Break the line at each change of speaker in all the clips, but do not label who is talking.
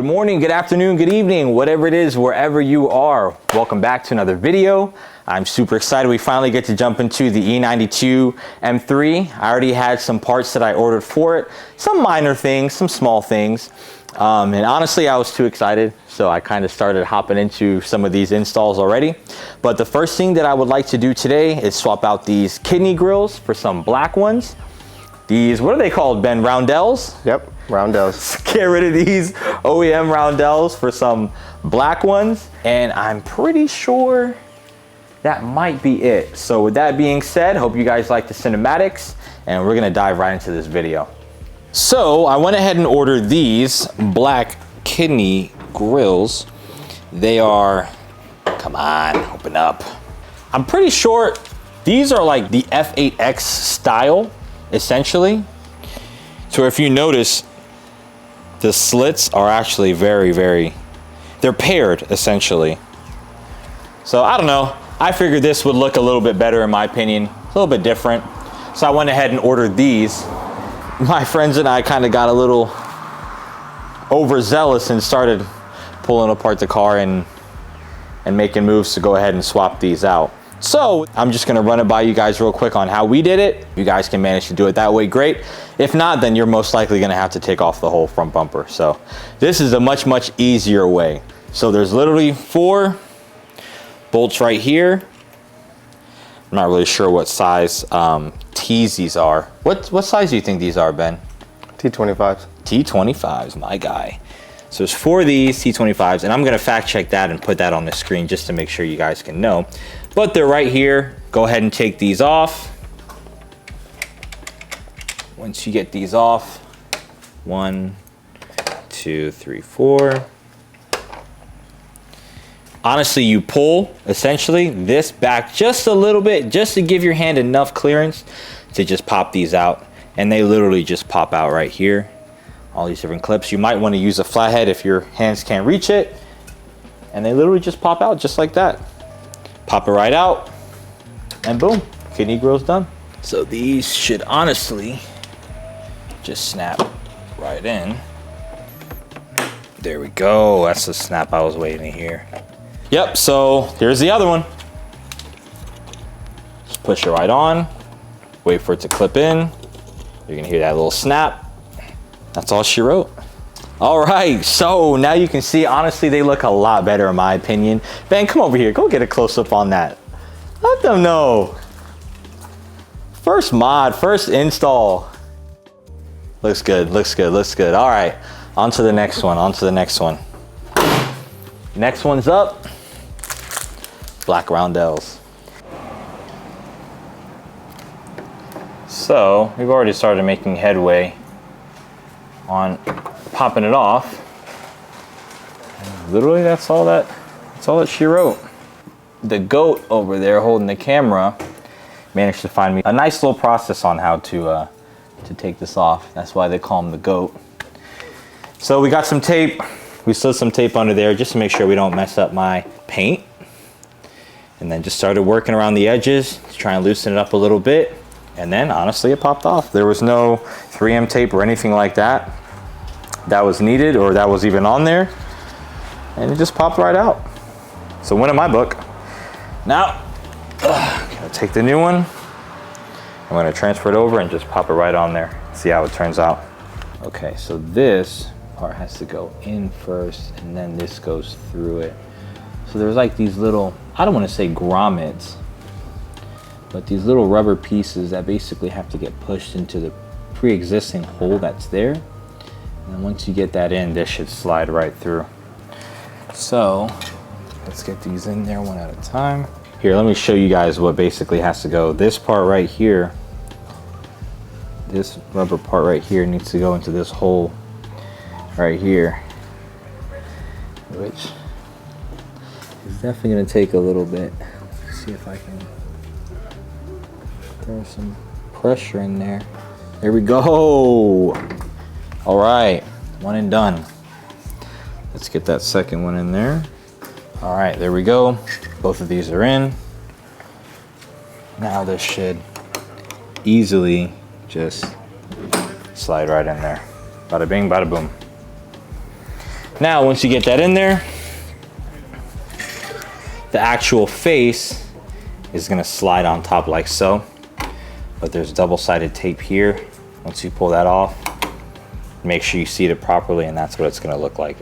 Good morning, good afternoon, good evening, whatever it is, wherever you are. Welcome back to another video. I'm super excited. We finally get to jump into the E92 M3. I already had some parts that I ordered for it. Some minor things, some small things. And honestly, I was too excited. So I kind of started hopping into some of these installs already. But the first thing that I would like to do today is swap out these kidney grills for some black ones. These, what are they called, Ben? Roundels?
Yep, roundels.
Get rid of these OEM roundels for some black ones. And I'm pretty sure that might be it. So with that being said, hope you guys like the cinematics and we're gonna dive right into this video. So I went ahead and ordered these black kidney grills. They are, come on, open up. I'm pretty sure these are like the F8X style, essentially. So if you notice, the slits are actually they're paired essentially. So I don't know, I figured this would look a little bit better in my opinion, a little bit different. So I went ahead and ordered these. My friends and I kind of got a little overzealous and started pulling apart the car and making moves to go ahead and swap these out. So I'm just gonna run it by you guys real quick on how we did it. If you guys can manage to do it that way, great. If not, then you're most likely gonna have to take off the whole front bumper. So this is a much easier way. So there's literally 4 bolts right here. I'm not really sure what size T's these are. What size do you think these are, Ben?
T25s.
T25s, my guy. So there's 4 of these T25s, and I'm gonna fact check that and put that on the screen just to make sure you guys can know. But they're right here. Go ahead and take these off. Once you get these off, 1, 2, 3, 4. Honestly, you pull essentially this back just a little bit, just to give your hand enough clearance to just pop these out. And they literally just pop out right here. All these different clips. You might want to use a flathead if your hands can't reach it. And they literally just pop out just like that. Pop it right out, and boom, kidney grill's done. So these should honestly just snap right in. There we go. That's the snap I was waiting to hear. Yep, so here's the other one. Just push it right on, wait for it to clip in. You're gonna hear that little snap. That's all she wrote. All right, so now you can see, honestly, they look a lot better in my opinion. Ben, come over here, go get a close up on that. Let them know. First mod, first install. Looks good, looks good, looks good. All right, on to the next one, on to the next one. Next one's up, black roundels. So we've already started making headway on popping it off. And literally that's all that she wrote. The goat over there holding the camera managed to find me a nice little process on how to take this off. That's why they call him the goat. So we got some tape. We slid some tape under there just to make sure we don't mess up my paint. And then just started working around the edges to try and loosen it up a little bit. And then honestly, it popped off. There was no 3M tape or anything like that was needed or that was even on there. And it just popped right out. So win in my book. Now, I'm gonna take the new one. I'm gonna transfer it over and just pop it right on there. See how it turns out. Okay, so this part has to go in first and then this goes through it. So there's like these little, I don't wanna say grommets, but these little rubber pieces that basically have to get pushed into the pre-existing hole that's there. And once you get that in, this should slide right through. So let's get these in there one at a time. Here, let me show you guys what basically has to go. This part right here, this rubber part right here needs to go into this hole right here, which is definitely gonna take a little bit. Let's see if I can throw some pressure in there. There we go. All right, one and done. Let's get that second one in there. All right, there we go. Both of these are in. Now this should easily just slide right in there. Bada bing, bada boom. Now, once you get that in there, the actual face is gonna slide on top like so. But there's double-sided tape here. Once you pull that off, make sure you seat it properly, and that's what it's gonna look like.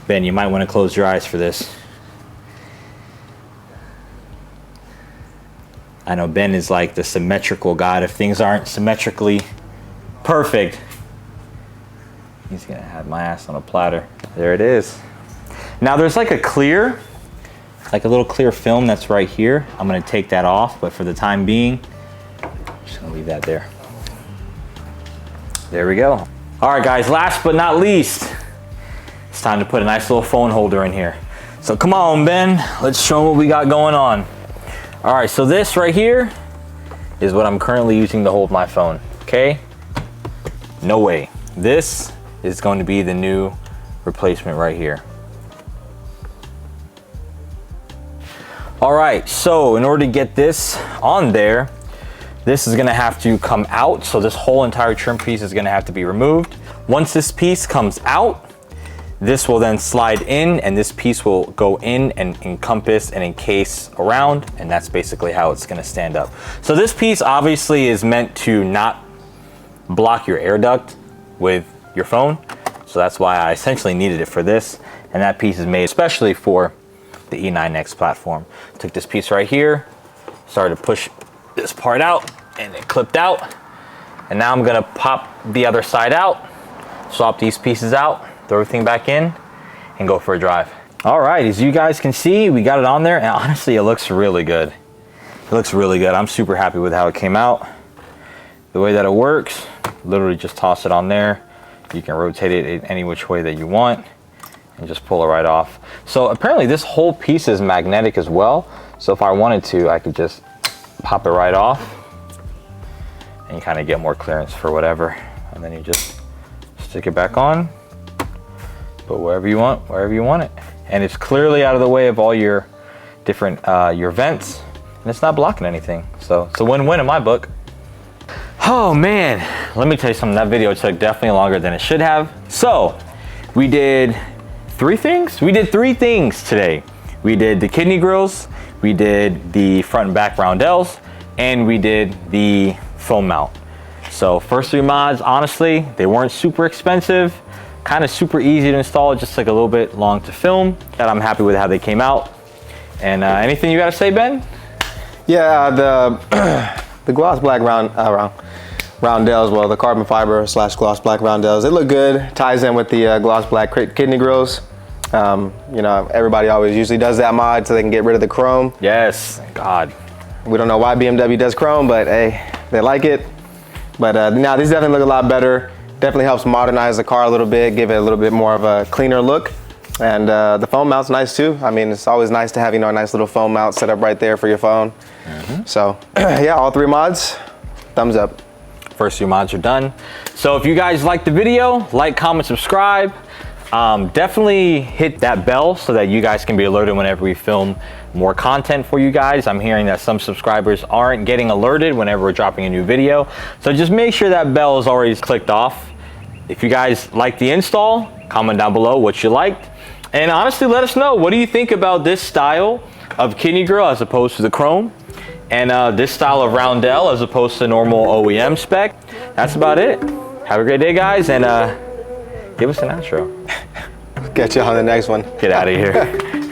Ben, you might wanna close your eyes for this. I know Ben is like the symmetrical god. If things aren't symmetrically perfect, he's gonna have my ass on a platter. There it is. Now there's like a little clear film that's right here. I'm gonna take that off, but for the time being, I'm just gonna leave that there. There we go. All right, guys, last but not least, it's time to put a nice little phone holder in here. So come on, Ben, let's show them what we got going on. All right, so this right here is what I'm currently using to hold my phone, okay? No way. This is going to be the new replacement right here. All right, so in order to get this on there, this is gonna have to come out. So this whole entire trim piece is gonna have to be removed. Once this piece comes out, this will then slide in, and this piece will go in and encompass and encase around, and that's basically how it's gonna stand up. So this piece obviously is meant to not block your air duct with your phone. So that's why I essentially needed it for this. And that piece is made especially for the E92 platform. Took this piece right here, started to push this part out, and it clipped out. And now I'm gonna pop the other side out, swap these pieces out, throw everything back in, and go for a drive. All right, as you guys can see, we got it on there, and honestly, it looks really good. It looks really good. I'm super happy with how it came out. The way that it works, literally just toss it on there. You can rotate it in any which way that you want, and just pull it right off. So apparently this whole piece is magnetic as well. So if I wanted to, I could just pop it right off and kind of get more clearance for whatever. And then you just stick it back on, put wherever you want it. And it's clearly out of the way of all your different, your vents, and it's not blocking anything. So it's a win-win in my book. Oh man, let me tell you something, that video took definitely longer than it should have. So we did three things today. We did the kidney grills, we did the front and back roundels, and we did the foam mount. So first three mods, honestly, they weren't super expensive, kind of super easy to install, just like a little bit long to film. And I'm happy with how they came out. And anything you gotta say, Ben?
Yeah, the gloss black roundels, well, the carbon fiber / gloss black roundels, they look good. Ties in with the gloss black kidney grills. You know, everybody always usually does that mod so they can get rid of the chrome.
Yes, thank God.
We don't know why BMW does chrome, but hey, they like it. But now these definitely look a lot better. Definitely helps modernize the car a little bit, give it a little bit more of a cleaner look. And the foam mount's nice too. I mean, it's always nice to have, you know, a nice little foam mount set up right there for your phone. So yeah, all three mods, thumbs up.
First few mods are done. So if you guys liked the video, like, comment, subscribe. Definitely hit that bell so that you guys can be alerted whenever we film more content for you guys. I'm hearing that some subscribers aren't getting alerted whenever we're dropping a new video. So just make sure that bell is already clicked off. If you guys like the install, comment down below what you liked. And honestly, let us know, what do you think about this style of kidney grill as opposed to the chrome? And this style of roundel as opposed to normal OEM spec? That's about it. Have a great day, guys, and give us an outro.
Catch you on the next one.
Get out of here.